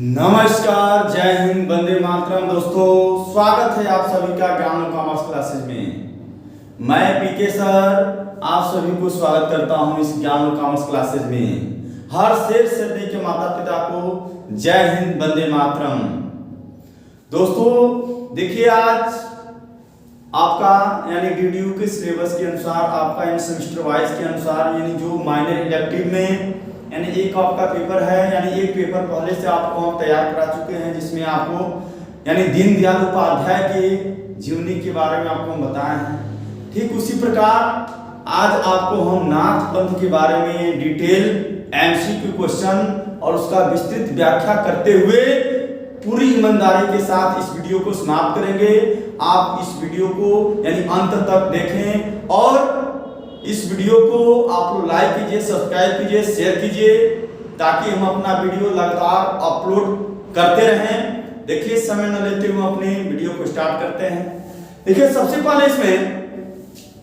नमस्कार, जय हिंद, वंदे मातरम। दोस्तों, स्वागत है आप सभी का ज्ञान कॉमर्स क्लासेस में। मैं पीके सर आप सभी को स्वागत करता हूं इस ज्ञान कॉमर्स क्लासेस में। हर शेर शेरनी के माता पिता को जय हिंद, वंदे मातरम। दोस्तों देखिए, आज आपका यानी डीडीयू के सिलेबस के अनुसार, आपका इन सेमेस्टर वाइज के अनुसार, यानी जो माइनर इलेक्टिव में यानी एक आपका पेपर है, यानी एक पेपर पहले से आपको हम तैयार करा चुके हैं, जिसमें आपको यानी दीनदयाल उपाध्याय के जीवनी के बारे में आपको हम बताए हैं। ठीक उसी प्रकार आज आपको हम नाथ पंथ के बारे में डिटेल एमसीक्यू क्वेश्चन और उसका विस्तृत व्याख्या करते हुए पूरी ईमानदारी के साथ इस वीडियो को समाप्त करेंगे। आप इस वीडियो को यानी अंत तक देखें और इस वीडियो को आप लोग लाइक कीजिए, सब्सक्राइब कीजिए, शेयर कीजिए, ताकि हम अपना वीडियो लगातार अपलोड करते रहें। देखिए, समय न लेते हुए अपने वीडियो को स्टार्ट करते हैं। देखिए, सबसे पहले इसमें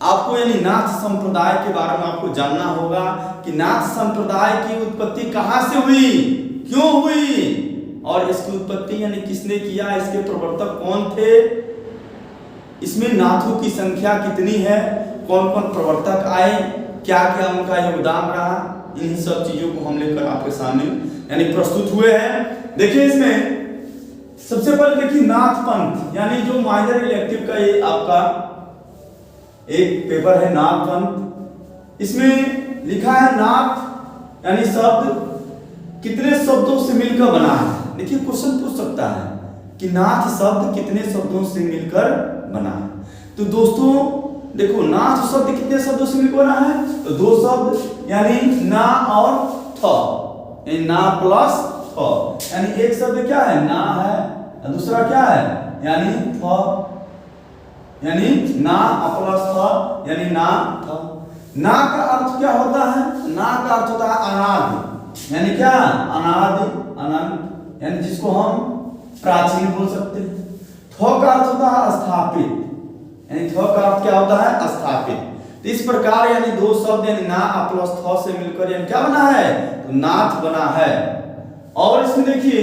आपको यानी नाथ संप्रदाय के बारे में आपको जानना होगा कि नाथ संप्रदाय की उत्पत्ति कहाँ से हुई, क्यों हुई और इसकी उत्पत्ति यानी किसने किया, इसके प्रवर्तक कौन थे, इसमें नाथों की संख्या कितनी है, कौन कौन प्रवर्तक आए, क्या क्या उनका योगदान रहा, इन सब चीजों को हम लेकर आपके सामने यानी प्रस्तुत हुए हैं। देखिए, इसमें सबसे पहले देखिए नाथ पंथ, यानी जो माइनर इलेक्टिव का ये आपका एक पेपर है नाथ पंथ। इसमें लिखा है नाथ यानी शब्द कितने शब्दों से मिलकर बना है। देखिए, क्वेश्चन पूछ सकता है कि नाथ शब्द कितने शब्दों से मिलकर बना है। तो दोस्तों देखो, नाथ शब्द कितने शब्दों से मिलकर बना है, तो दो शब्द यानी ना और थ, यानी ना प्लस थ, यानी एक शब्द क्या है ना है और दूसरा क्या है यानी थ, यानी ना प्लस थ यानी ना थ। ना का अर्थ क्या होता है, ना का अर्थ होता है अनादि, यानी क्या अनादि अनंत, यानी जिसको हम प्राचीन बोल सकते हैं। थ का अर्थ होता है स्थापित, यानी थ का अर्थ क्या होता है स्थापित। तो इस प्रकार यानी दो शब्द यानी ना प्लस थ से मिलकर यानी क्या बना है, तो नाथ बना है। और इसमें देखिए,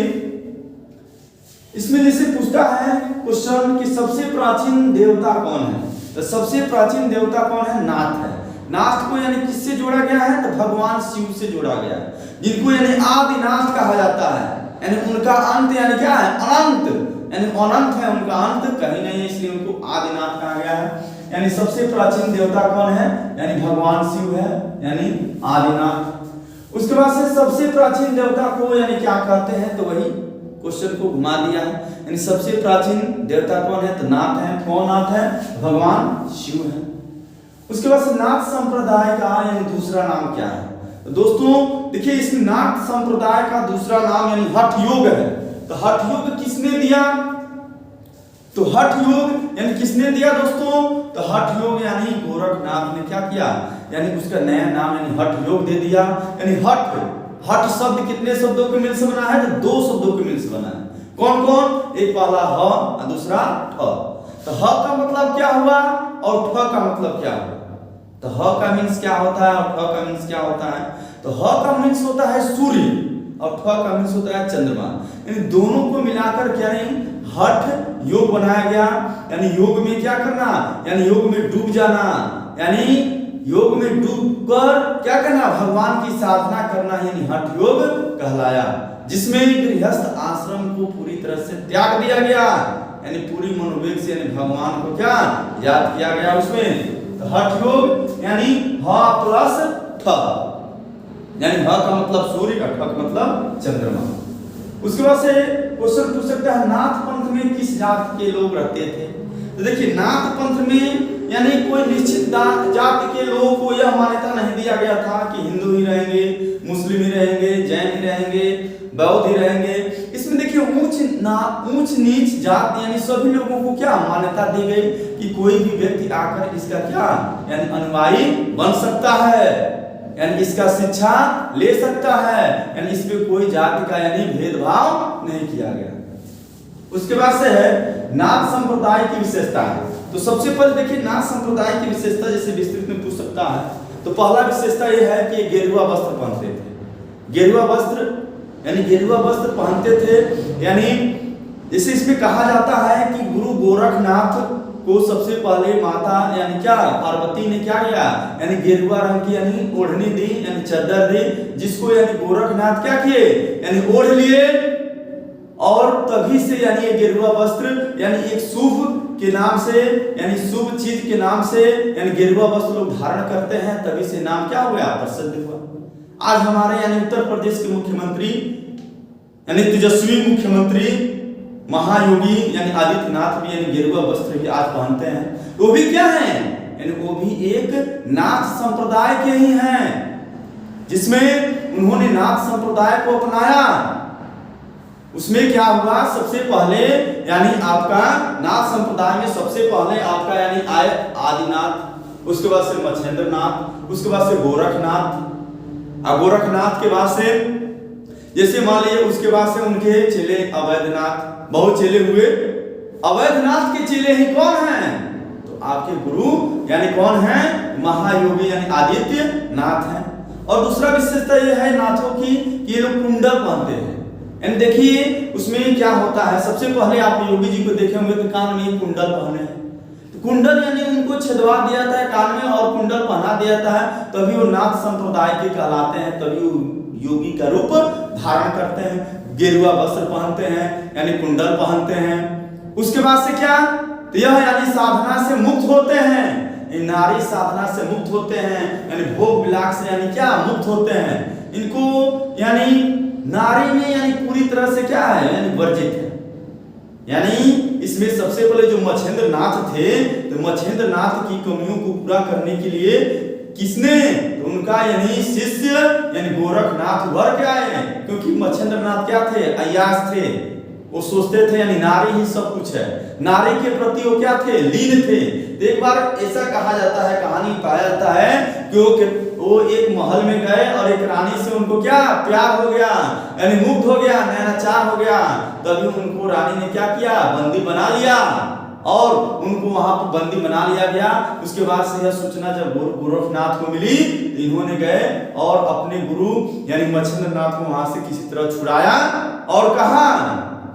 इसमें जैसे पूछता है क्वेश्चन कि सबसे प्राचीन देवता कौन है, तो सबसे प्राचीन देवता कौन है, नाथ है। नाथ को यानी किससे जोड़ा गया है, तो भगवान शिव से जोड़ा गया है, जिनको यानी आदिनाथ कहा जाता है। यानी उनका अंत यानी क्या है अनंत, यानी अनंत है उनका अंत, कहीं नहीं है, इसलिए उनको आदिनाथ कहा गया है। यानी सबसे प्राचीन देवता कौन है, यानी भगवान शिव है, यानी आदिनाथ। उसके बाद से सबसे प्राचीन देवता को यानी क्या कहते हैं, तो वही क्वेश्चन को घुमा दिया है। यानी सबसे प्राचीन देवता कौन है, तो नाथ है। कौन नाथ है, भगवान शिव है। उसके बाद से नाथ संप्रदाय का यानी दूसरा नाम क्या है, तो दोस्तों देखिए, इस नाथ संप्रदाय का दूसरा नाम यानी हठ योग है। तो हठ योग किसने दिया, तो हठ योग यानी किसने दिया दोस्तों, तो हठ योग यानी गोरखनाथ ने क्या किया, यानी उसका नया नाम यानी हठ योग दे दिया। यानी हठ, हठ शब्द कितने शब्दों के मिल से बना है, तो दो शब्दों के मिल से बना है। कौन कौन, एक पहला ह और दूसरा ठ। तो ह का मतलब क्या हुआ और ठ का मतलब क्या हुआ, तो ह का मीन्स क्या होता है और ठ का मीन्स क्या होता है, तो ह का मीन्स होता है सूर्य और ठ का मीन्स होता है चंद्रमा। यानी दोनों को मिलाकर क्या है हठ योग बनाया गया। यानी योग में क्या करना, यानी योग में डूब जाना, यानी योग में डूब कर क्या करना, भगवान की साधना करना, यानी हठ योग कहलाया। जिसमें गृहस्थ आश्रम को पूरी तरह से त्याग दिया गया, यानी पूरी मनोवेग से यानी भगवान को क्या याद किया गया उसमें। तो हठ योग यानी ह प्लस ठ, यानी ह का मतलब सूर्य और ठ का मतलब चंद्रमा। उसके बाद से क्वेश्चन पूछ सकता है नाथ पंथ में किस जात के लोग रहते थे। तो देखिए, नाथ पंथ में यानी कोई निश्चित जात के लोगों को यह मान्यता नहीं दिया गया था कि हिंदू ही रहेंगे, मुस्लिम ही रहेंगे, जैन ही रहेंगे, बौद्ध ही रहेंगे। इसमें देखिए ऊंच नीच जात यानी सभी लोगों को क्या मान्यता दी गई कि कोई भी व्यक्ति आकर इसका क्या यानी अनुयायी बन सकता है, यानी इसका शिक्षा ले सकता है, यानी इसमें कोई जाति का यानी भेदभाव नहीं किया गया। उसके बाद से है नाथ संप्रदाय की विशेषता है। तो सबसे पहले देखिए नाथ संप्रदाय की विशेषता, जैसे विस्तृत में पूछ सकता है, तो पहला विशेषता यह है कि गेरुआ वस्त्र पहनते थे। गेरुआ वस्त्र यानी गेरुआ वस्त्र पहनते थे। यानी जैसे इसमें कहा जाता है कि गुरु गोरखनाथ को सबसे पहले माता यानी क्या पार्वती ने क्या किया, यानी गेरुआ रंग की यानी ओढ़नी दी, यानी चादर दी, जिसको यानी गोरखनाथ क्या किए, यानी ओढ़ लिए। और तभी से यानी ये गेरुआ वस्त्र यानी एक शुभ के नाम से, यानी शुभ चीज के नाम से यानी गेरुआ वस्त्र लोग धारण करते हैं, तभी से नाम क्या हुआ, प्रसिद्ध हुआ। आज हमारे यानी उत्तर प्रदेश के मुख्यमंत्री यानी तेजस्वी मुख्यमंत्री महायोगी यानी आदित्यनाथ भी यानी गेरुआ वस्त्र ही आज पहनते हैं। वो भी क्या है, यानी वो भी एक नाथ संप्रदाय के ही हैं, जिसमें उन्होंने नाथ संप्रदाय को अपनाया। उसमें क्या हुआ, सबसे पहले यानी आपका नाथ संप्रदाय में सबसे पहले आपका यानी आए आदिनाथ, उसके बाद से मच्छेंद्रनाथ, उसके बाद से गोरखनाथ, और गोरखनाथ के बाद से जैसे मान लीजिए उसके बाद से उनके चेले अवैधनाथ, बहुत चेले हुए। अवैधनाथ के चेले ही कौन हैं, तो आपके गुरु यानी कौन हैं, महायोगी यानी आदित्यनाथ हैं। और दूसरा विशेषता यह है नाथों की कि ये लोग कुंडल पहनते हैं। एंड देखिए उसमें क्या होता है, सबसे पहले आप योगी जी को देखे होंगे तो कान में कुंडल पहने हैं, तो कुंडल यानी उनको छेदवा दिया जाता है कान में और कुंडल पहना दिया जाता है, तभी वो नाथ संप्रदाय के कहलाते हैं, तभी वो योगी का रूप धारण करते हैं, गेरुआ वस्त्र पहनते हैं यानी कुंडल पहनते हैं। उसके बाद से क्या, तो यह यानी साधना से मुक्त होते हैं, नारी साधना से मुक्त होते हैं, यानी भोग विलास से यानी क्या मुक्त होते हैं। इनको यानी नारी में यानी पूरी तरह से क्या है, यानी वर्जित है। यानी इसमें सबसे पहले जो मच्छेंद्रनाथ थे, तो मच्छेंद्रनाथ की कमियों को पूरा करने के लिए किसने, तो उनका यानी शिष्य यानी गोरखनाथ वर क्या है, क्योंकि मच्छेंद्रनाथ क्या थे, अय्यास थे। वो सोचते थे यानी नारी ही सब कुछ है, नारी के प्रति वो क्या थे, लीन थे। तो एक बार ऐसा कहा जाता है, कहानी पाया जाता है कि वो एक महल में गए और एक रानी से उनको क्या प्यार हो गया, यानी मुक्त हो गया, नैनाचार हो गया। तभी उनको रानी ने क्या किया, बंदी बना लिया और उनको वहां पर बंदी बना लिया गया। उसके बाद से यह सूचना जब गोरखनाथ को मिली, तो इन्होंने गए और अपने गुरु यानी मच्छेंद्रनाथ को वहां से किसी तरह छुड़ाया और कहा,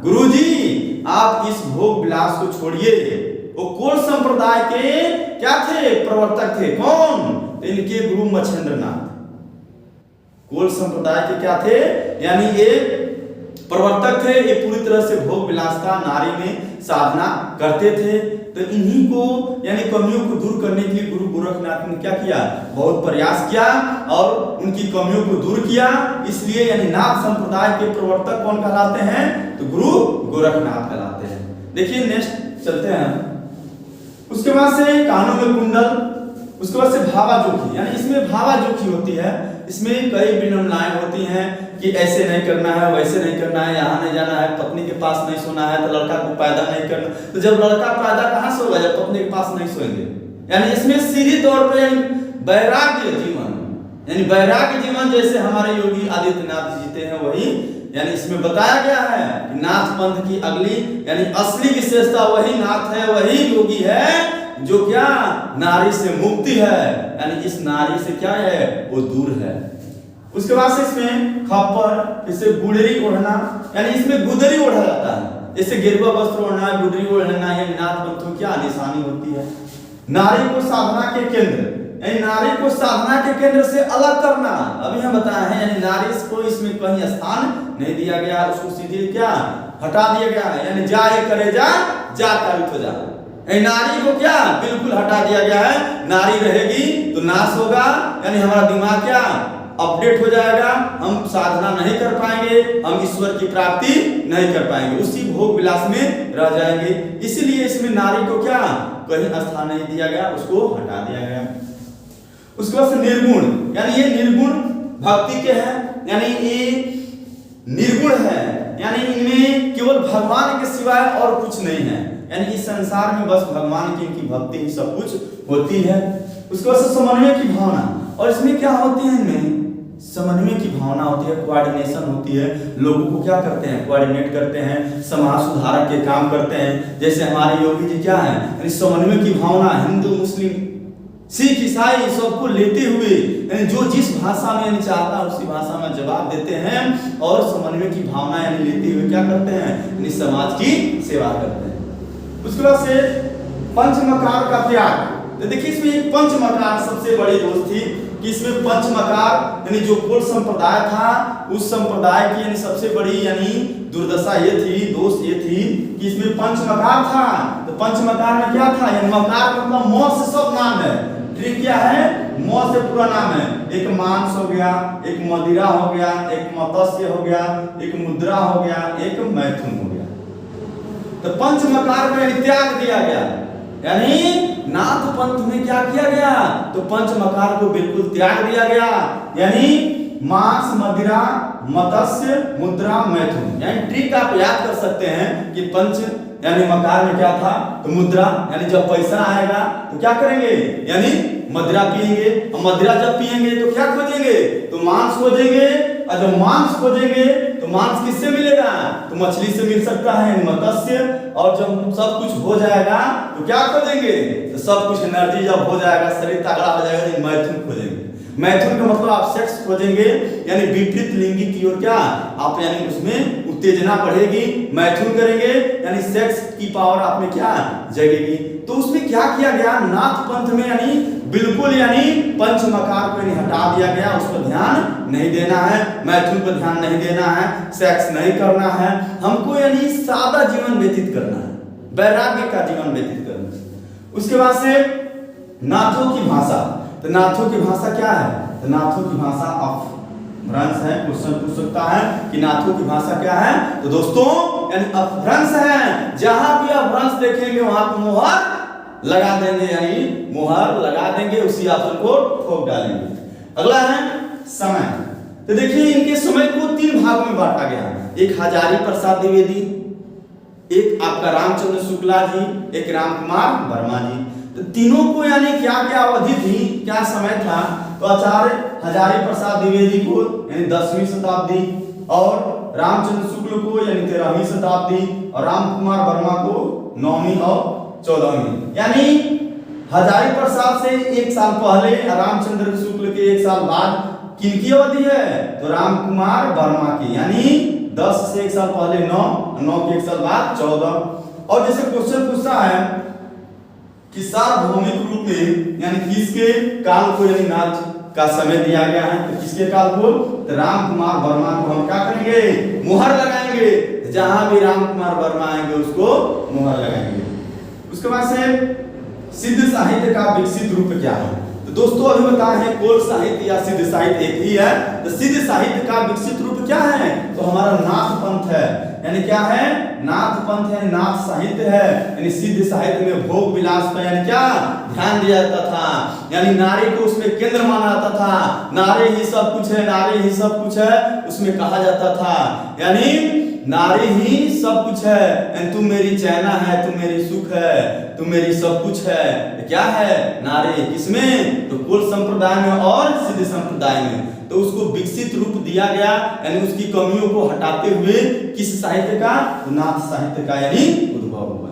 गुरुजी आप इस भोग विलास को छोड़िए। वो कोल संप्रदाय के क्या थे, प्रवर्तक थे, कौन, तो इनके गुरु मच्छेंद्रनाथ कोल संप्रदाय के क्या थे, यानी ये प्रवर्तक थे। ये पूरी तरह से भोग विलास का नारी में साधना करते थे। तो इन्हीं को यानी कमियों को दूर करने के लिए गुरु गोरखनाथ ने क्या किया, बहुत प्रयास किया और उनकी कमियों को दूर किया। इसलिए यानी नाथ संप्रदाय के प्रवर्तक कौन कहलाते हैं, तो गुरु गोरखनाथ कहलाते हैं। देखिए नेक्स्ट चलते हैं। उसके बाद से कानों में कुंडल, उसके बाद से भावाजोखी, यानी इसमें भावाजोखी होती है। इसमें कई विडंबनाएं होती हैं कि ऐसे नहीं करना है, वैसे नहीं करना है, यहाँ नहीं जाना है, पत्नी के पास नहीं सोना है, तो लड़का को पैदा नहीं करना। तो जब लड़का पैदा कहाँ से होगा, जब पत्नी के पास नहीं सोएंगे। यानी इसमें सीधी तौर पे वैराग्य जीवन, यानी वैराग्य जीवन जैसे हमारे योगी आदित्यनाथ जीते हैं वही यानी इसमें बताया गया है कि नाथ पंथ की अगली यानी असली विशेषता वही नाथ है, वही योगी है जो क्या नारी से मुक्ति है, यानी इस नारी से क्या है, वो दूर है। उसके बाद से इसमें खप्पर, इससे गुडरी ओढ़ना, यानी इसमें गुदरी ओढ़ा जाता है। जैसे गेरुआ वस्त्र ओढ़ना, गुडरी ओढ़ना, ये नाथ पंथों की निशानी होती है। नारी को साधना के केंद्र, यानी नारी को साधना के केंद्र से अलग करना, अभी हम बताए हैं। यानी नारी को इसमें कहीं स्थान नहीं दिया गया, उसको सीधे क्या हटा दिया गया है। यानी जा ये करे जा कारित हो जा, नारी को क्या बिल्कुल हटा दिया गया है। नारी रहेगी तो नाश होगा, यानी हमारा दिमाग क्या अपडेट हो जाएगा, हम साधना नहीं कर पाएंगे, हम ईश्वर की प्राप्ति नहीं कर पाएंगे, उसी भोग विलास में रह जाएंगे। इसीलिए इसमें नारी को क्या कहीं स्थान नहीं दिया गया, उसको हटा दिया गया। उसके बाद से निर्गुण, यानी ये निर्गुण भक्ति के हैं, यानी ये निर्गुण है, यानी इनमें केवल भगवान के सिवाय और कुछ नहीं है। यानी इस संसार में बस भगवान की इनकी भक्ति ही सब कुछ होती है। उसके बाद से समन्वय की भावना, और इसमें क्या होती है, इनमें समन्वय की भावना होती है, कोऑर्डिनेशन होती है। लोगों को क्या करते हैं, कोऑर्डिनेट करते हैं, समाज सुधारक के काम करते हैं। जैसे हमारे योगी जी क्या है, यानी समन्वय की भावना, हिंदू मुस्लिम सिख ईसाई ईसाई सबको लेते हुए यानी जो जिस भाषा में यानी चाहता है उसी भाषा में जवाब देते हैं और समन्वय की भावना यानी लेते हुए क्या करते हैं यानी समाज की सेवा करते हैं। उसके बाद से पंचमकार का त्याग। तो देखिए इसमें एक पंचमकार सबसे बड़ी दोस्त थी कि इसमें पंचमकार यानी जो कुल संप्रदाय था उस संप्रदाय की यानी सबसे बड़ी यानी दुर्दशा ये थी, दोष ये थी कि इसमें पंचमकार था। तो पंचमकार में क्या था, यानी मकार मतलब मौ से सब नाम है, ट्रिक क्या है, मौ से पूरा नाम है। एक मांस हो गया, एक मदिरा हो गया, एक मत्स्य हो गया, एक मुद्रा हो गया, एक मैथुन हो गया। तो पंचमकार को यानी त्याग दिया गया, यानी नाथ पंथ में क्या किया गया, तो पंचमकार को बिल्कुल त्याग दिया गया। यानी मांस, मदिरा, मत्स्य, मुद्रा, मैथुन। यानी ट्रिक आप याद कर सकते हैं कि पंच यानी मकार में क्या था, तो मुद्रा, यानी जब पैसा आएगा तो क्या करेंगे, यानी मदिरा पिएंगे, और मदिरा जब पिएंगे तो क्या खोजेंगे, तो मांस खोजेंगे, और जब मांस खोजेंगे तो मांस किससे मिलेगा, तो मछली से मिल सकता है, मत्स्य। और जब सब कुछ हो जाएगा तो क्या खोजेंगे, तो सब कुछ एनर्जी जब हो जाएगा, शरीर तगड़ा हो जाएगा तो मैथुन खोजेंगे। मैथुन का मतलब आप सेक्स खोजेंगे, यानी विपरीत लिंगी की ओर क्या आप यानी उसमें उत्तेजना बढ़ेगी, मैथुन करेंगे यानी सेक्स की पावर आप में क्या जगेगी। तो उसमें क्या किया गया, नाथ पंथ में यानी बिल्कुल यानी पंचमकार को यानी हटा दिया गया, उस पर ध्यान नहीं देना है, मैथुन पर ध्यान नहीं देना है, सेक्स नहीं करना है, हमको यानी सादा जीवन व्यतीत करना है, वैराग्य का जीवन व्यतीत करना है। उसके बाद से नाथों की भाषा। तो नाथों की भाषा क्या है, तो नाथों की भाषा अपभ्रंश है। क्वेश्चन पूछ सकता है कि नाथों की भाषा क्या है, तो दोस्तों यानी अपभ्रंश है। जहां भी अपभ्रंश देखेंगे वहां पर मोहर लगा देंगे, यानी मोहर लगा देंगे, उसी ऑप्शन को ठोक डालेंगे। अगला है समय। तो देखिए इनके समय को 3 भागों में बांटा गया है। एक हजारी प्रसाद द्विवेदी, एक आपका रामचंद्र शुक्ला जी, एक रामकुमार वर्मा जी। तो तीनों को यानी क्या क्या अवधि थी, क्या समय था, तो आचार्य हजारी प्रसाद द्विवेदी को यानी 10वीं शताब्दी, और रामचंद्र शुक्ल को यानी 13वीं शताब्दी, और रामकुमार वर्मा को 9वीं और 14वीं। यानी हजारी प्रसाद से 1 साल पहले, रामचंद्र शुक्ल के 1 साल बाद किनकी अवधि है, तो रामकुमार वर्मा की, यानी 10 से 1 साल पहले 9, 9 के 1 साल बाद 14। और जैसे क्वेश्चन पूछता है कि सार्वभौमिक रूप में यानी किसके काल को यानी नाथ का समय दिया गया है, तो किसके काल को, तो रामकुमार वर्मा को हम क्या करेंगे, मुहर लगाएंगे। जहां भी रामकुमार वर्मा आएंगे उसको मुहर लगाएंगे। उसके बाद से सिद्ध साहित्य का विकसित रूप क्या है, तो दोस्तों अभी बताए हैं कोल साहित्य या सिद्ध साहित्य एक ही है। तो सिद्ध साहित्य का विकसित रूप क्या है, तो हमारा नाथ पंथ है, यानी क्या है, नाथ पंथ है, नाथ साहित्य है। यानी सिद्ध साहित्य में भोग विलास पर यानी क्या ध्यान दिया जाता था, यानी नारी को उसमें केंद्र माना जाता था, नारी ही सब कुछ है, नारी ही सब कुछ है, उसमें कहा जाता था, यानी नारी ही सब कुछ है, तू मेरी चैना है, तू मेरी सुख है, तू मेरी सब कुछ है। क्या है नारी, किसमें, तो कुल संप्रदाय में और सिद्ध संप्रदाय में। तो उसको विकसित रूप दिया गया, यानी उसकी कमियों को हटाते हुए किस साहित्य का, तो नाथ साहित्य का यानी उद्भव हुआ।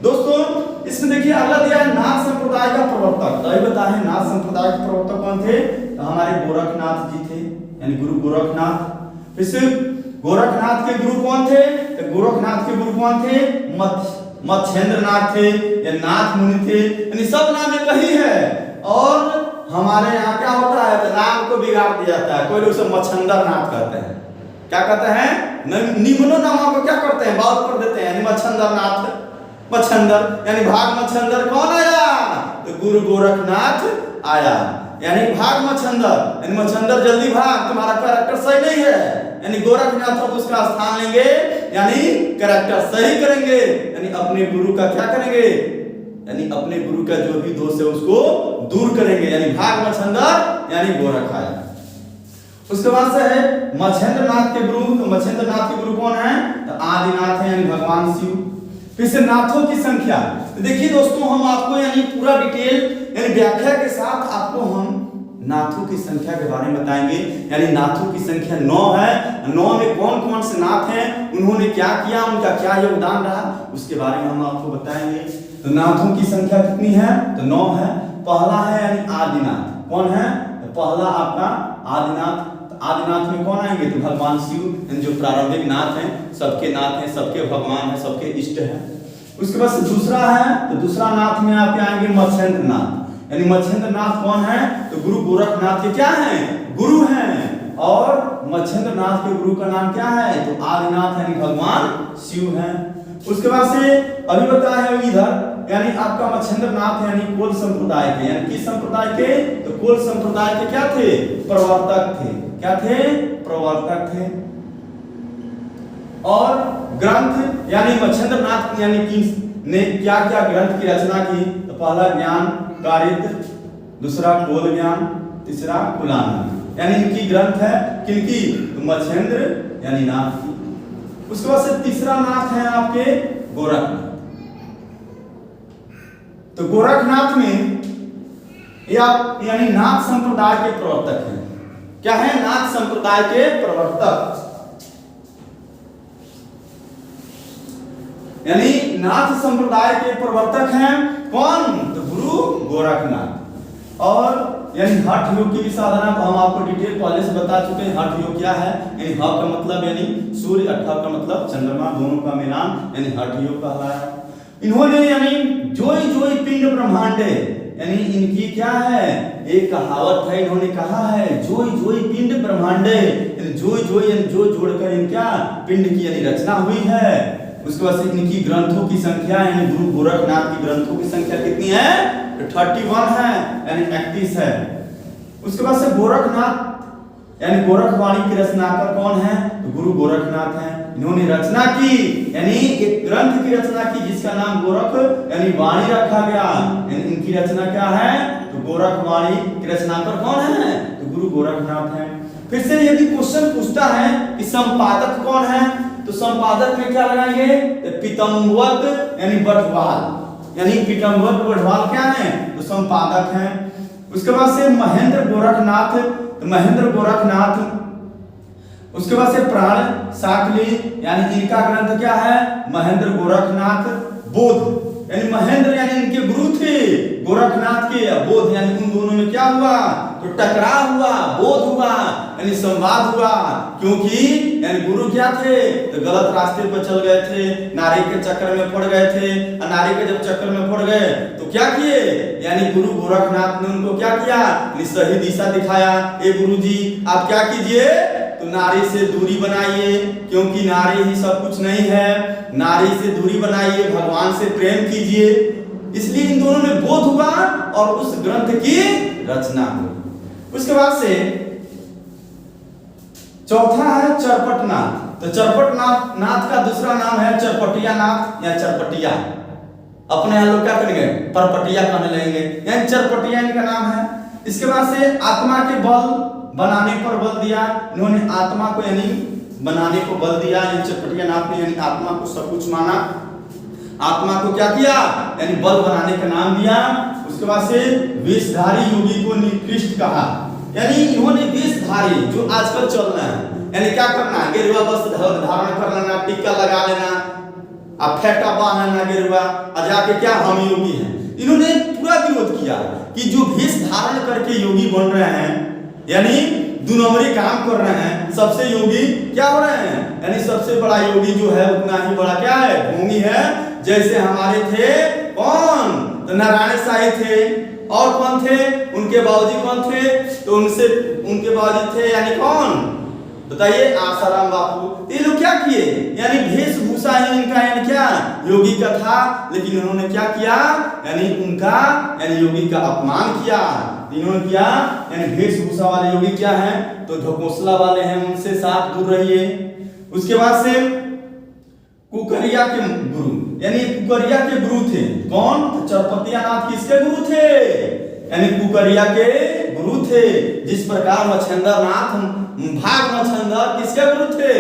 दोस्तों इसमें देखिए अगला दिया है नाथ संप्रदाय का प्रवर्तक। तो ये बताए हैं नाथ संप्रदाय के प्रवर्तक कौन थे, तो हमारे गोरखनाथ जी थे, यानी गुरु गोरखनाथ। फिर गोरखनाथ के गुरु कौन थे, तो गोरखनाथ के गुरु कौन थे, मच्छेंद्र नाथ थे, या नाथ मुनि थे, यानी सब नाम एक ही है। और हमारे यहाँ क्या होता है, तो नाम को बिगाड़ दिया जाता है, कोई लोग उसे मच्छंदर नाथ कहते हैं, क्या कहते हैं, निम्नो नामों को क्या करते हैं, बात कर देते हैं, यानी मच्छंदर नाथ, मच्छंदर यानी भाग मच्छंदर कौन आया, तो गुरु गोरखनाथ आया, यानी भाग मच्छंदर, यानी मच्छंदर जल्दी भाग, तुम्हारा कैरेक्टर सही नहीं है, यानी गोरखनाथ अब उसका स्थान लेंगे, यानी कैरेक्टर सही करेंगे, यानी अपने गुरु का क्या करेंगे, यानी अपने गुरु का जो भी दोष है उसको दूर करेंगे, यानी भाग मच्छंदर यानी गोरख आया। उसके बाद से है मच्छेंद्र नाथ के गुरु। तो मच्छेंद्र नाथ के गुरु कौन है, तो आदिनाथ है, यानी भगवान शिव। फिर से नाथों की संख्या। तो देखिए दोस्तों हम आपको यानी पूरा डिटेल यानी व्याख्या के साथ आपको हम नाथों की संख्या के बारे में बताएंगे। यानी नाथों की संख्या 9 है, 9 में कौन कौन से नाथ हैं, उन्होंने क्या किया, उनका क्या योगदान रहा, उसके बारे में हम आपको बताएंगे। तो नाथों की संख्या कितनी है, तो 9 है। पहला है यानी आदिनाथ। कौन है? तो पहला आपका आदिनाथ। आदिनाथ में कौन आएंगे? तो भगवान शिव, जो प्रारंभिक नाथ हैं, सबके नाथ हैं, सबके भगवान हैं, सबके इष्ट हैं। उसके बाद दूसरा है, तो दूसरा नाथ में आपके आएंगे मत्स्येंद्र नाथ। यानी मत्स्येंद्र नाथ कौन है? तो गुरु गोरखनाथ के क्या हैं? गुरु हैं। और मत्स्येंद्र नाथ के गुरु का नाम क्या है? तो आदिनाथ यानी भगवान शिव हैं। उसके बाद से अभी बताया है इधर, यानी आपका मत्स्येंद्र नाथ यानी कोल संप्रदाय के, यानी किस संप्रदाय के? तो कोल संप्रदाय के क्या थे? प्रवर्तक थे। क्या थे? प्रवर्तक थे। और ग्रंथ यानी मत्स्येंद्र नाथ यानी ने क्या क्या ग्रंथ की रचना की? तो पहला ज्ञान कारित्र, दूसरा कोल ज्ञान, तीसरा कुलानंद। यानी इनकी ग्रंथ है किनकी? तो मत्स्येंद्र यानी नाथ की। उसके बाद से तीसरा नाथ है आपके गोरखनाथ। तो गोरखनाथ में या यानी नाथ संप्रदाय के प्रवर्तक हैं। क्या है? नाथ संप्रदाय के प्रवर्तक, यानी नाथ संप्रदाय के प्रवर्तक हैं। कौन? तो गुरु गोरखनाथ। और यानी हठ योग की भी साधना तो हम आपको डिटेल पहले से बता चुके हैं। हठ योग क्या है? यानी ह का मतलब यानी सूर्य, अट्ठा का मतलब चंद्रमा, दोनों का मिलान यानी हठ योग कहलाया। इन्होंने यानी जोई जोई पिंड ब्रह्मांडे, यानी इनकी क्या है? एक कहावत है, इन्होंने कहा है जोई जोई पिंड ब्रह्मांडे, जोई जोई यानी जो जोड़कर इनका पिंड की यानी रचना हुई है। उसके बाद से इनकी ग्रंथों की संख्या यानी गुरु गोरखनाथ की ग्रंथों की संख्या कितनी है? 31 है, यानी 31 है। उसके बाद से गोरखनाथ यानी गोरखवाणी के रचनाकार कौन है? तो गुरु गोरखनाथ हैं। इन्होंने रचना की यानी एक ग्रंथ की रचना की जिसका नाम गोरख यानी वाणी रखा गया। यानी इनकी रचना क्या है? तो गोरखवाणी के रचनाकार कौन है? तो गुरु गोरखनाथ हैं। फिर से यदि क्वेश्चन पूछता है कि संपादक कौन है, तो संपादक में क्या लगाएंगे? तो पीतम्बवत यानी बटवाल, यानी पीतम्बवत बटवाल क्या है? तो संपादक हैं। उसके बाद से महेंद्र गोरखनाथ, तो महेंद्र गोरखनाथ। उसके बाद से प्राण साकली, यानी इनका ग्रंथ क्या है? महेंद्र गोरखनाथ बोध, यानी महेंद्र यानी इनके गुरु थे गोरखनाथ के, बोध यानी उन दोनों में क्या हुआ? तो टकराव हुआ, बोध हुआ, यानी संवाद हुआ। क्योंकि यानी गुरु क्या थे? तो गलत रास्ते पर चल गए थे, नारी के चक्कर में पड़ गए थे। नारी के जब चक्कर में पड़ गए तो क्या किए? यानी गुरु गोरखनाथ ने उनको क्या किया? सही दिशा दिखाया। ए गुरु जी आप क्या कीजिए? तो नारी से दूरी बनाइए, क्योंकि नारी ही सब कुछ नहीं है। नारी से दूरी बनाइए, भगवान से प्रेम कीजिए। इसलिए इन दोनों में बोध हुआ और उस ग्रंथ की रचना हुई। उसके बाद से चौथा है चरपटनाथ। तो चरपटनाथ नाथ का दूसरा नाम है चरपटिया नाथ या चरपटिया। अपने यहाँ लोग क्या करेंगे? परपटिया कहने लगेंगे, यानी चरपटिया इनका नाम है। इसके बाद से आत्मा के बल बनाने पर बल दिया। इन्होंने आत्मा को यानी बनाने को बल दिया। चरपटिया नाथ ने यानी आत्मा को सब कुछ माना, आत्मा को क्या किया? यानी बल बनाने का नाम दिया। उसके बाद से वेशधारी योगी को निकृष्ट कहा, यानी इन्होंने वेशधारी जो आजकल चल रहा है, यानी क्या करना? गेरुआ वस्त्र धारण कर लेना, टीका लगा लेना, अब फेटा बांधना गेरुआ, और जाके क्या हम योगी हैं। इन्होंने पूरा विरोध किया कि जो वेश धारण करके योगी बन रहे हैं, यानी 2 नंबरी काम कर रहे हैं, सबसे योगी क्या हो रहे हैं? यानी सबसे बड़ा योगी जो है उतना ही बड़ा क्या है? ढोंगी है। जैसे हमारे थे कौन? तो नारायण साई थे। और कौन थे? उनके बाबूजी कौन थे? तो उनके बाबूजी थे यानी कौन? बताइए, आसाराम बापू। ये लोग क्या किए? यानी वेशभूषा ही इनका यानी क्या? योगी का था। लेकिन उन्होंने क्या किया? यानी उनका यानी योगी का अपमान किया। इन्होंने किया यानी वेशभूषा वाले योगी क्या है? तो ढकोसला वाले हैं, उनसे साफ दूर रहिए। उसके बाद से कुकरिया के गुरु, यानी कुकरिया के गुरु थे कौन? तो चरपटिया नाथ किसके गुरु थे? यानी कुकरिया के गुरु थे। जिस प्रकार मच्छेंद्र नाथ भाग मच्छेंद्र किसके गुरु थे?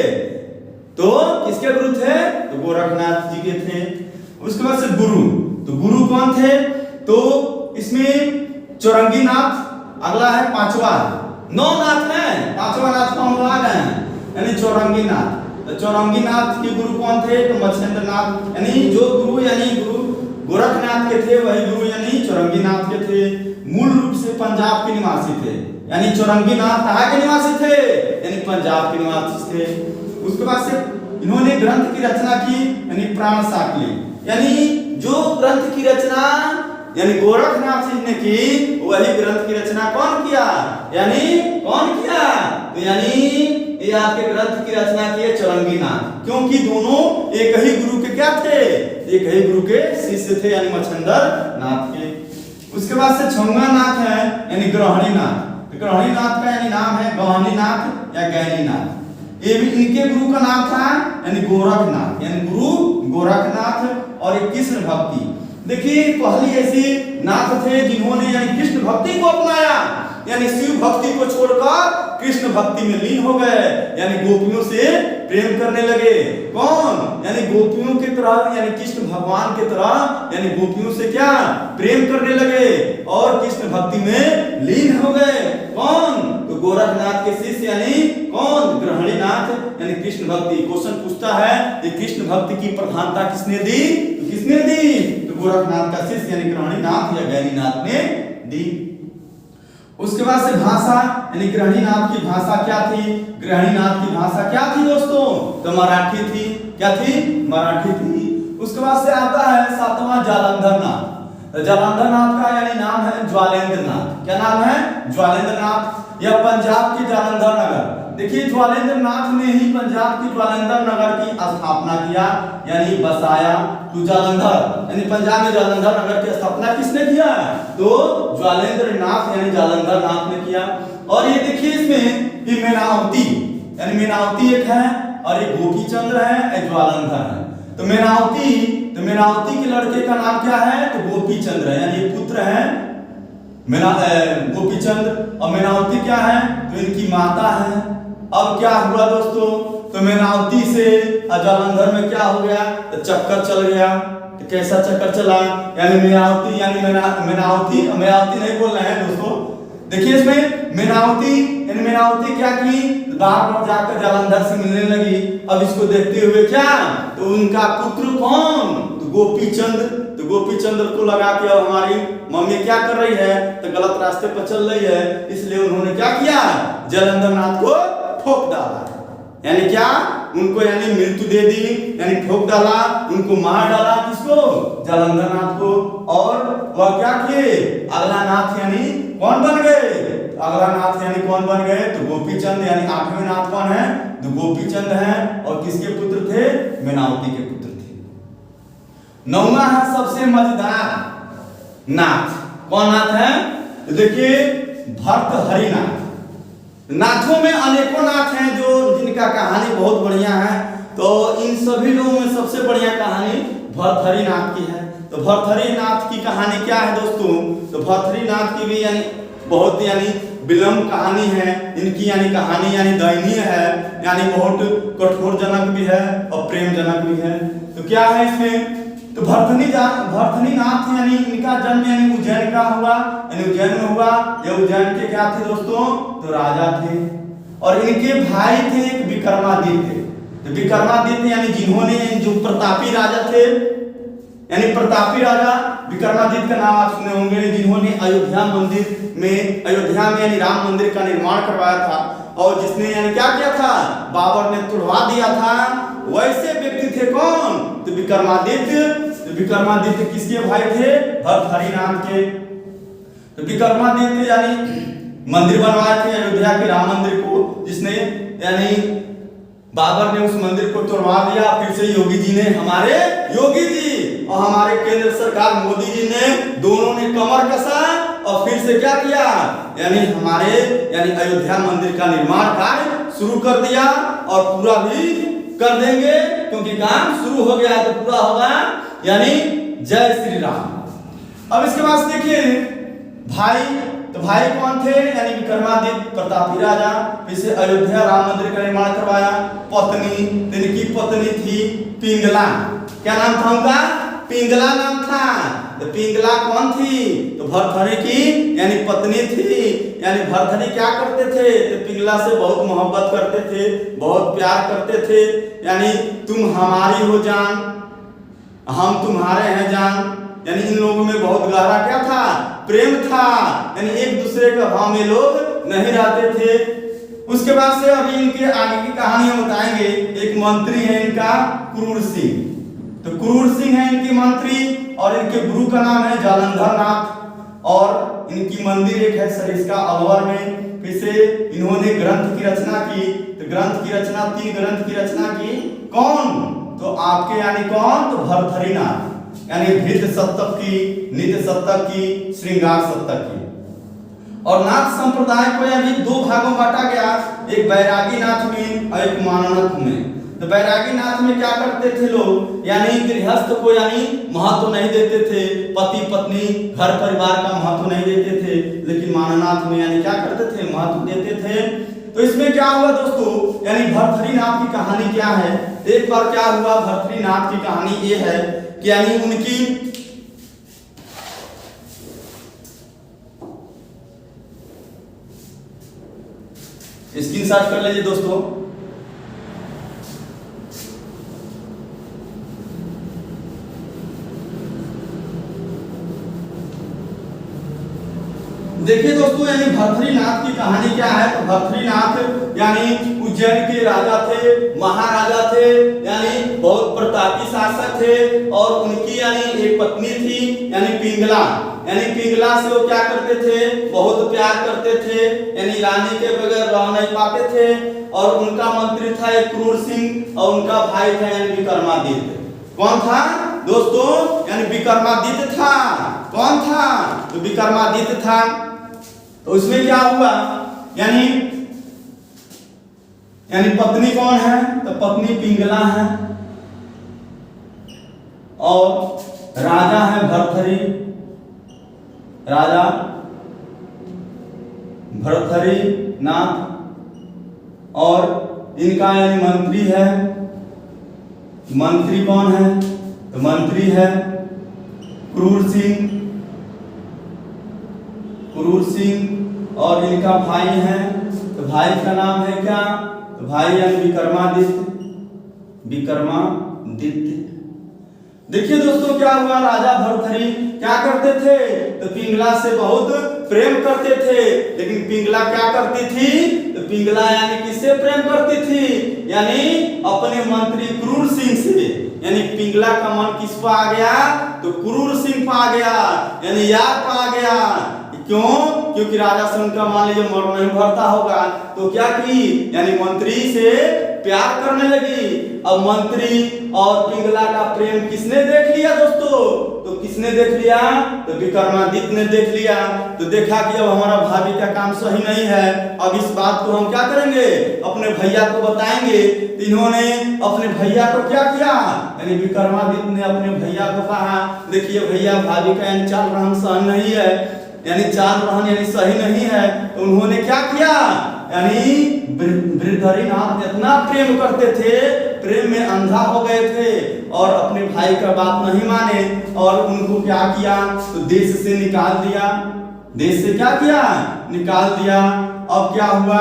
तो किसके गुरु थे? तो गोरखनाथ जी के थे। उसके बाद से गुरु, तो गुरु कौन थे? तो इसमें चौरंगी नाथ अगला है, पांचवा। 9 नाथ है, 5वां नाथ को हम लोग आ गए हैं, यानी चौरंगी नाथ। तो चौरंगी नाथ के गुरु कौन थे? तो मच्छेंद्र नाथ, यानी जो गुरु यानी गुरु गोरखनाथ के थे, वही गुरु यानी चौरंगीनाथ के थे। मूल रूप से पंजाब के निवासी थे, यानी चौरंगीनाथ कहाँ के निवासी थे, यानी पंजाब के निवासी थे। उसके बाद से इन्होंने ग्रंथ की रचना की, यानी प्राण साकली, यानी जो ग्रंथ की रचना यानी गोरखनाथ जी ने की, वही ग्रंथ की रचना कौन किया, यानी कौन किया, तो यानी ये आपके ग्रंथ की रचना की है चौरंगीनाथ, क्योंकि दोनों एक ही गुरु के क्या थे, एक ही गुरु के शिष्य थे, यानी मच्छंदर नाथ के। उसके बाद से छौंगानाथ है, यानी ग्रहणीनाथ। ग्रहणीनाथ का यानी नाम है गहनीनाथ या गैनीनाथ। ये भी इनके गुरु का नाम था, यानी गोरखनाथ, यानी गुरु गोरखनाथ। और एक कृष्ण भक्ति, देखिए पहली ऐसी नाथ थे जिन्होंने यानी कृष्ण भक्ति को अपनाया, यानी शिव भक्ति को छोड़कर कृष्ण भक्ति में लीन हो गए, यानी गोपियों से प्रेम करने लगे। कौन, यानी गोपियों की तरह, यानी कृष्ण भगवान की तरह, यानी गोपियों से क्या प्रेम करने लगे और कृष्ण भक्ति में लीन हो गए। कौन, तो गोरखनाथ के शिष्य यानी कौन, ग्रहणीनाथ, यानी कृष्ण भक्ति। क्वेश्चन पूछता है कि कृष्ण भक्ति की प्रधानता किसने दी, तो किसने दी, तो गोरखनाथ का शिष्य यानी ग्रहणीनाथ या गैनीनाथ ने दी। उसके बाद से भाषा, यानी ग्रहणीनाथ की भाषा क्या थी, ग्रहणीनाथ की भाषा क्या थी दोस्तों, तो मराठी थी। क्या थी, मराठी थी। उसके बाद से आता है सातवां जालंधर नाथ। जालंधर नाथ का यानी नाम है ज्वालेंद्र नाथ। क्या नाम है, ज्वालेंद्र नाथ। यह पंजाब के जालंधर नगर, देखिए ज्वालेंद्र नाथ ने ही पंजाब की ज्वालेंद्र नगर की स्थापना किया, यानी बसाया। तो जालंधर यानी पंजाब में जालंधर नगर की स्थापना किसने किया, तो ज्वालेंद्र नाथ यानी जालंधर नाथ ने किया। और ये देखिए इसमें ये मेनावती, यानी मेनावती एक है और एक गोपीचंद्र है, एक ज्वालंधर है। तो मेनावती के लड़के का नाम क्या है, तो गोपीचंद्र है, यानी पुत्र है गोपीचंद्र। और मेनावती क्या है, तो इनकी माता है। अब क्या हुआ दोस्तों, तो मेनावती से जालंधर में क्या हो गया, तो चक्कर चल गया। तो कैसा चक्कर चला, यानी मेनावती यानी मेनावती नहीं बोल रहे हैं दोस्तों, देखिए इसमें मेनावती यानी मेनावती क्या की, बार बार जाकर जालंधर से मिलने लगी। अब इसको देखते हुए क्या, तो उनका पुत्र कौन, तो गोपीचंद्र। तो गोपीचंद्र को लगा कि अब हमारी मम्मी क्या कर रही है, तो गलत रास्ते पर चल रही है, इसलिए उन्होंने क्या किया, जालंधर नाथ को ठोक डाला, यानी क्या, उनको यानी मृत्यु दे दी, यानी ठोक डाला, उनको मार डाला। किसको, जालंधर नाथ को। और वह क्या किए, अगला नाथ यानी कौन बन गए, अगला नाथ यानी कौन बन गए, तो गोपीचंद, यानी आठवें नाथ कौन है, तो गोपीचंद है। और किसके पुत्र थे, मेनावती के पुत्र थे। नौवां है सबसे मजेदार नाथ, कौन नाथ है, तो देखिए भर्तहरि नाथ। नाथों में अनेकों नाथ हैं जो जिनका कहानी बहुत बढ़िया है, तो इन सभी लोगों में सबसे बढ़िया कहानी भर्तहरि नाथ की है। तो भर्तहरि नाथ की कहानी क्या है दोस्तों, तो भर्तहरि नाथ की भी यानी बहुत यानी विलंब कहानी है इनकी, यानी कहानी यानी दयनीय है, यानी बहुत कठोरजनक भी है और प्रेमजनक भी है। तो क्या है इसमें, तो भर्तहरि नाथ यानी इनका जन्म यानी उज्जैन का हुआ, यानी उज्जैन में हुआ। ये उज्जैन के क्या थे दोस्तों, तो राजा थे। और इनके भाई थे एक विक्रमादित्य। तो विक्रमादित्य यानी जिन्होंने जो प्रतापी राजा थे, यानी प्रतापी राजा विक्रमादित्य का नाम आप सुने होंगे, जिन्होंने अयोध्या में यानी राम मंदिर का निर्माण करवाया था, और जिसने यानी क्या किया था, बाबर ने तुड़वा दिया था। वैसे व्यक्ति थे कौन, तो विक्रमादित्य। तो विक्रमादित्य किसके भाई थे, भर्तहरि नाथ के। तो विक्रमादित्य यानी मंदिर बनवाए थे अयोध्या के राम मंदिर को, जिसने यानी बाबर ने उस मंदिर को तोड़वा दिया। फिर से योगी जी ने, हमारे योगी जी और हमारे केंद्र सरकार मोदी जी ने, दोनों ने कमर कसा और फिर से क्या किया, यानी हमारे यानी अयोध्या मंदिर का निर्माण कार्य शुरू कर दिया। और पूरा भी कर देंगे, क्योंकि काम शुरू हो गया तो पूरा होगा, यानी जय श्री राम। अब इसके बाद देखिए भाई, तो भाई कौन थे, यानी विक्रमादित्य प्रतापी राजा। फिर से अयोध्या राम मंदिर का निर्माण करवाया। पत्नी, इनकी पत्नी थी पिंगला। क्या नाम था उनका, पिंगला नाम था। तो पिंगला कौन थी, तो भर्तहरि की यानी पत्नी थी। यानी भर्तहरि क्या करते थे, तो पिंगला से बहुत मोहब्बत करते थे, बहुत प्यार करते थे। यानी तुम हमारी हो जान, हम तुम्हारे हैं जान, यानी इन लोगों में बहुत गहरा क्या था, प्रेम था, यानी एक दूसरे के भाव में लोग नहीं रहते थे। उसके बाद से अभी इनके आगे की कहानी हम बताएंगे। एक मंत्री है इनका क्रूर सिंह, तो क्रूर सिंह है इनके मंत्री और इनके गुरु का नाम है जालंधर नाथ और इनकी मंदिर एक है सरिस्का अलवर में। फिर से इन्होंने ग्रंथ की रचना की, तो ग्रंथ की रचना 3 ग्रंथ की रचना की। कौन? तो आपके यानी कौन? तो भर्तृहरिनाथ, यानी भृत सप्तक की, नित्य सप्तक की, श्रृंगार सप्तक की। और नाथ संप्रदाय को यानी 2 भागों में बांटा गया, एक बैरागी नाथ में और एक माननाथ में। तो बैरागी नाथ में क्या करते थे लोग, यानी गृहस्थ को यानी महत्व नहीं देते थे, पति पत्नी घर परिवार का महत्व नहीं देते थे, लेकिन माननाथ में यानी क्या करते थे, महत्व देते थे। तो इसमें क्या हुआ दोस्तों, यानी भर्तृहरिनाथ की कहानी क्या है। एक बार क्या हुआ, भर्तृहरिनाथ की कहानी ये है कि यानी उनकी स्क्रीनशॉट कर लीजिए दोस्तों। देखिए दोस्तों, यानी भर्तृहरिनाथ की कहानी क्या है। तो भर्तृहरिनाथ यानी उज्जैन के राजा थे, महाराजा थे, यानी बहुत प्रतापी शासक थे और उनकी यानी एक पत्नी थी यानी पिंगला। यानी पिंगला से वो क्या करते थे, बहुत प्यार करते थे, यानी रानी के बगैर रह नहीं पाते थे। और उनका मंत्री था एक क्रूर सिंह और उनका भाई था यानी विक्रमादित्य। कौन था दोस्तों, यानी विक्रमादित्य था। कौन था? तो विक्रमादित्य था। तो उसमें क्या हुआ, यानी पत्नी कौन है, तो पत्नी पिंगला है और राजा है राजा भर्तृहरिनाथ और इनका यानी मंत्री है, मंत्री कौन है, तो मंत्री है क्रूर सिंह और इनका भाई है, तो भाई का नाम है क्या, तो भाई यानी विक्रमादित्य। देखिए दोस्तों क्या हुआ, राजा भर्तृहरि क्या करते थे, तो पिंगला से बहुत प्रेम करते थे। लेकिन पिंगला क्या करती थी, तो पिंगला यानी किससे प्रेम करती थी, यानी अपने मंत्री क्रूर सिंह से। यानी पिंगला का मन किस पर आ गया, तो क्रूर सिंह पर आ गया, यानी यार पर आ गया। क्यों? क्योंकि राजा से उनका मान लीजिए मन नहीं भरता होगा, तो क्या की, यानी मंत्री से प्यार करने लगी। अब मंत्री और पिंगला का प्रेम किसने देख लिया दोस्तों, तो किसने देख लिया, तो विक्रमादित्य ने देख लिया। तो देखा कि अब हमारा भाभी का काम सही नहीं है, अब इस बात को हम क्या करेंगे, अपने भैया को बताएंगे। तो इन्होंने अपने भैया को क्या किया, यानी विक्रमादित्य ने अपने भैया को कहा, देखिए भैया भाभी का यानी चाल रहन सहन नहीं है, यानी चाल रहन यानी सही नहीं है। तो उन्होंने क्या किया, यानी भर्तृहरिनाथ इतना प्रेम करते थे, प्रेम में अंधा हो गए थे और अपने भाई का बात नहीं माने और उनको क्या किया, तो देश से निकाल दिया। देश से क्या किया, निकाल दिया। अब क्या हुआ,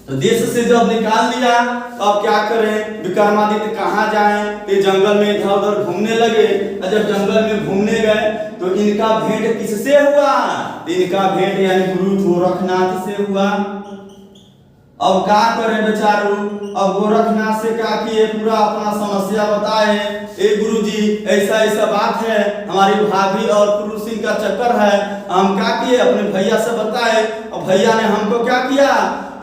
तो देश से जब निकाल दिया तो अब क्या करें, विक्रमादित्य कहाँ जाएं, तो जंगल में इधर उधर घूमने लगे। और जब जंगल में घूमने गए तो इनका भेंट किससे हुआ, तो इनका भेंट यानी गुरु गोरखनाथ से हुआ। अब क्या करें बेचारू, अब गोरखनाथ से क्या किए, पूरा अपना समस्या बताए, ए गुरुजी ऐसा ऐसा बात है, हमारी भाभी और क्रूर सिंह का चक्कर है, हम क्या किए, अपने भैया से बताए। और भैया ने हमको क्या किया,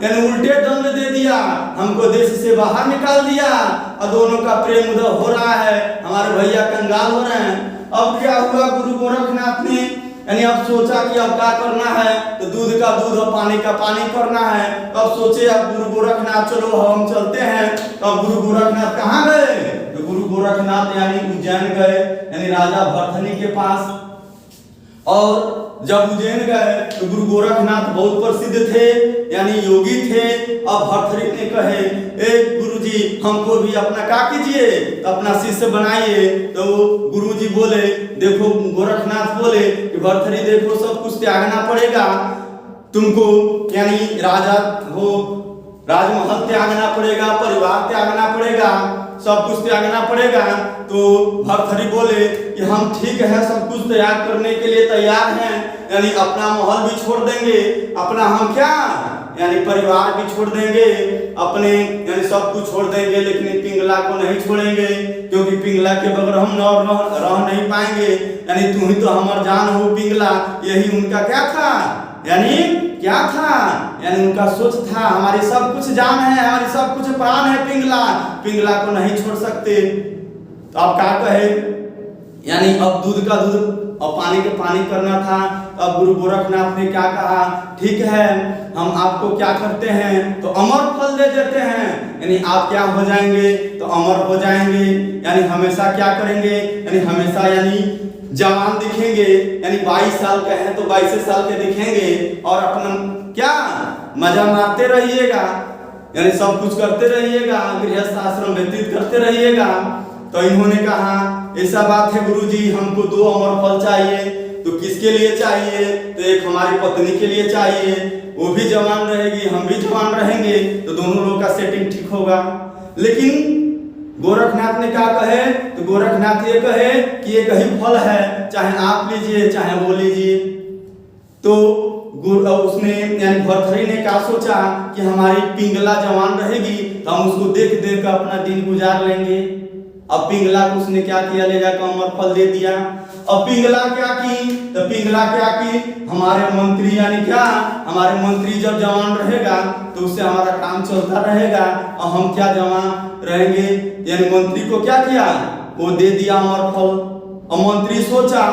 यानी उल्टे दंड दे दिया, हमको देश से बाहर निकाल दिया और दोनों का प्रेम उधर हो रहा है, हमारे भैया कंगाल हो रहे हैं। अब क्या हुआ, गुरु गोरखनाथ ने यानी अब सोचा कि अब क्या करना है, तो दूध का दूध और पानी का पानी करना है। तो अब सोचे अब गुरु गोरखनाथ चलो हम चलते हैं। तो अब गुरु गोरखनाथ कहाँ गए, तो गुरु गोरखनाथ यानी उज्जैन गए, यानी राजा भर्तृहरि के पास। और जब उज्जैन गए तो गुरु गोरखनाथ बहुत प्रसिद्ध थे, यानी योगी थे। अब भर्तृहरि ने कहे, ए गुरुजी हमको भी अपना क्या कीजिए, अपना शिष्य बनाइए। तो गुरुजी बोले, देखो गोरखनाथ बोले कि भर्तृहरि देखो सब कुछ त्यागना पड़ेगा तुमको, यानी राजा हो, राजमहल त्यागना पड़ेगा, परिवार त्यागना पड़ेगा, सब कुछ त्यागना पड़ेगा। तो भर्तृहरि बोले कि हम ठीक है, सब कुछ त्याग करने के लिए तैयार हैं, यानी अपना महल भी छोड़ देंगे, अपना हम क्या यानी परिवार भी छोड़ देंगे, अपने यानी सब कुछ छोड़ देंगे, लेकिन पिंगला को नहीं छोड़ेंगे, क्योंकि पिंगला के बगैर हम रह नहीं पाएंगे, यानी तू ही तो हमार जान हो पिंगला। यही उनका क्या था, यानी क्या था, यानी उनका सोच था, हमारी सब कुछ जान है, हमारी सब कुछ प्राण है पिंगला, पिंगला को नहीं छोड़ सकते। तो आप क्या कहे, यानी अब दूध का दूध और पानी के पानी करना था। अब गुरु गोरखनाथ ने क्या कहा, ठीक है हम आपको क्या करते हैं, तो अमर फल दे देते हैं, यानी आप क्या हो जाएंगे, तो अमर हो जाएंगे, यानी हमेशा क्या करेंगे, यानी हमेशा यानी जवान दिखेंगे, यानी 22 साल के हैं तो 22 साल के दिखेंगे, और अपना क्या मजा मारते रहिएगा, यानी सब कुछ करते रहिएगा, गृहस्थ आश्रम व्यतीत करते रहिएगा। तो इन्होंने कहा ऐसा बात है गुरुजी, हमको 2 अमर फल चाहिए। तो किसके लिए चाहिए, तो एक हमारी पत्नी के लिए चाहिए, वो भी जवान रहेगी, हम भी जवान रहेंगे, तो दोनों लोग का सेटिंग ठीक होगा। लेकिन गोरखनाथ ने क्या कहे, तो गोरखनाथ ये कहे कि एक ही फल है, चाहे आप लीजिए चाहे वो लीजिए। तो उसने यानी भर्तृहरि ने क्या सोचा कि हमारी पिंगला जवान रहेगी तो हम उसको देख देख कर अपना दिन गुजार लेंगे। अब पिंगला को उसने क्या किया, ले जाकर अमर फल दे दिया। अब पिंगला क्या की, तो पिंगला क्या की, हमारे मंत्री यानी क्या, हमारे मंत्री जब जवान रहेगा तो उससे हमारा काम चलता रहेगा, और हम क्या जवान रहेंगे, यानी मंत्री को क्या किया, वो दे दिया अमर फल। और मंत्री सोचा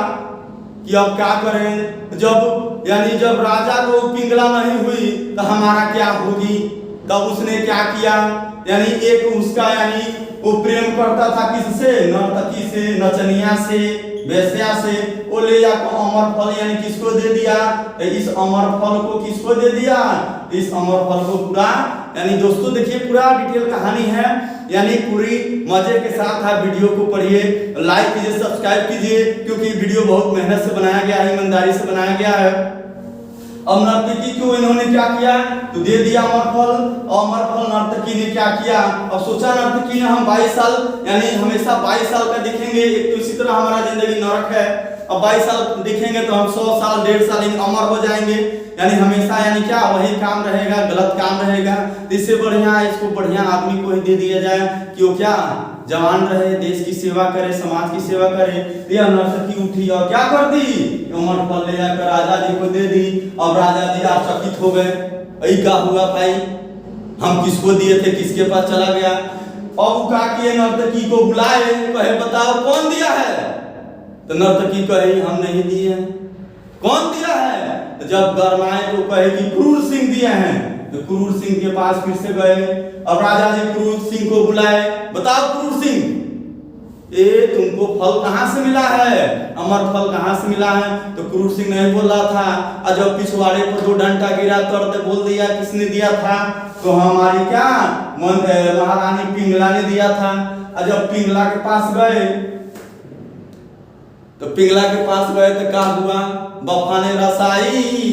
कि अब क्या करें, जब राजा को पिंगला नहीं हुई तो हमारा क्या होगी। तब उसने क्या किया, यानी एक उसका यानी वो प्रेम करता था किससे, नर्तकी से, नचनिया से, वेश्या से, वो ले जाकर अमर फल यानी किसको दे दिया, तो इस अमर फल को किसको दे दिया, इस अमर फल को पूरा यानी दोस्तों देखिए पूरा डिटेल कहानी है, यानी पूरी मजे के साथ आप वीडियो को पढ़िए, लाइक कीजिए, सब्सक्राइब कीजिए, क्योंकि वीडियो बहुत मेहनत से बनाया गया है, ईमानदारी से बनाया गया है। अब नर्तकी को इन्होंने क्या किया, तो दे दिया अमर फल, और अमर फल नर्तकी ने क्या किया, अब सोचा नर्तकी ने हम 22 साल यानी हमेशा 22 साल का दिखेंगे, एक तो इसी तरह हमारा जिंदगी नरक है, अब 22 साल दिखेंगे तो हम 100 साल 1.5 साल अमर हो जाएंगे, यानी हमेशा यानी क्या वही काम रहेगा, गलत काम रहेगा। इससे बढ़िया इसको बढ़िया आदमी को ही दे दिया जाए कि वो क्या जवान रहे, देश की सेवा करे, समाज की सेवा करे। यह नर्तकी उठी और क्या कर दी, अमर फल ले जाकर राजा जी को दे दी। अब राजा जी आश्चर्यचकित हो गए, ऐ क्या हुआ भाई, हम किसको दिए थे, किसके पास चला गया। अब क्या किए, नर्तकी को बुलाए, कहे बताओ कौन दिया है, तो नर्तकी कहे हम नहीं दिए हैं। कौन दिया है, तो जब गरमाए तो कहे कि क्रूर सिंह दिए हैं, तो क्रूर सिंह के पास फिर से गए। अब राजा जी क्रूर सिंह को बुलाए, बताओ क्रूर सिंह, ए तुमको फल कहाँ से मिला है, अमर फल कहाँ से मिला है। तो क्रूर सिंह नहीं बोल रहा था, और जब पिछवाड़े पर 2 डंडा गिरा तुरंत बोल दिया किसने दिया था, तो हमारी क्या महारानी पिंगला ने दिया था। और जब पिंगला के पास गए, तो पिंगला के पास गए तो क्या हुआ, बफा ने रसाई,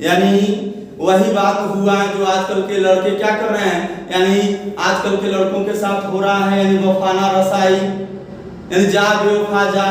यानी वही बात हुआ है जो आजकल के लड़के क्या कर रहे हैं, यानी आजकल के लड़कों के साथ हो रहा है, यानी वफाना रसाई, यानी जा बेवफा जा,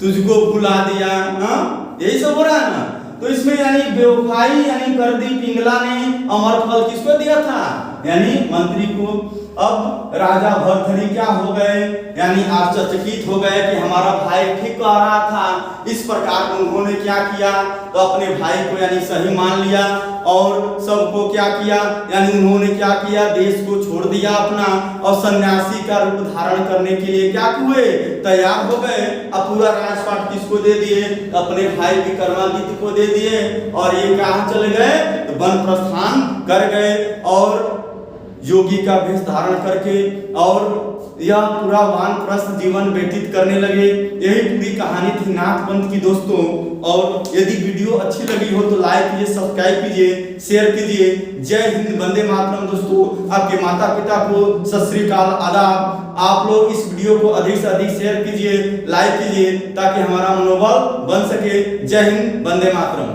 तुझको भुला दिया, हाँ यही सब हो रहा है ना। तो इसमें यानी बेवफाई यानी कर दी पिंगला ने, अमर फल किसको दिया था, यानी मंत्री को। अब राजा भर्तृहरि क्या हो गए, यानी आश्चर्यचकित हो गए कि हमारा भाई ठीक कह रहा था। इस प्रकार उन्होंने क्या किया, तो अपने भाई को यानी सही मान लिया, और सबको क्या किया, यानी उन्होंने क्या किया, देश को छोड़ दिया अपना, और सन्यासी का रूप धारण करने के लिए क्या हुए, तैयार हो गए। अब पूरा राजपाट किसको दे दिए, अपने भाई विक्रमादित्य को दे दिए, और ये कहाँ चले गए, तो वन प्रस्थान कर गए, और योगी का वेश धारण करके, और यह पूरा वानप्रस्थ जीवन व्यतीत करने लगे। यही पूरी कहानी थी नाथपंथ की दोस्तों। और यदि वीडियो अच्छी लगी हो तो लाइक कीजिए, सब्सक्राइब कीजिए, शेयर कीजिए। जय हिंद, वंदे मातरम। दोस्तों आपके माता पिता को सत श्री अकाल, आदाब। आप लोग इस वीडियो को अधिक से अधिक शेयर कीजिए, लाइक कीजिए, ताकि हमारा मनोबल बन सके। जय हिंद, वंदे मातरम।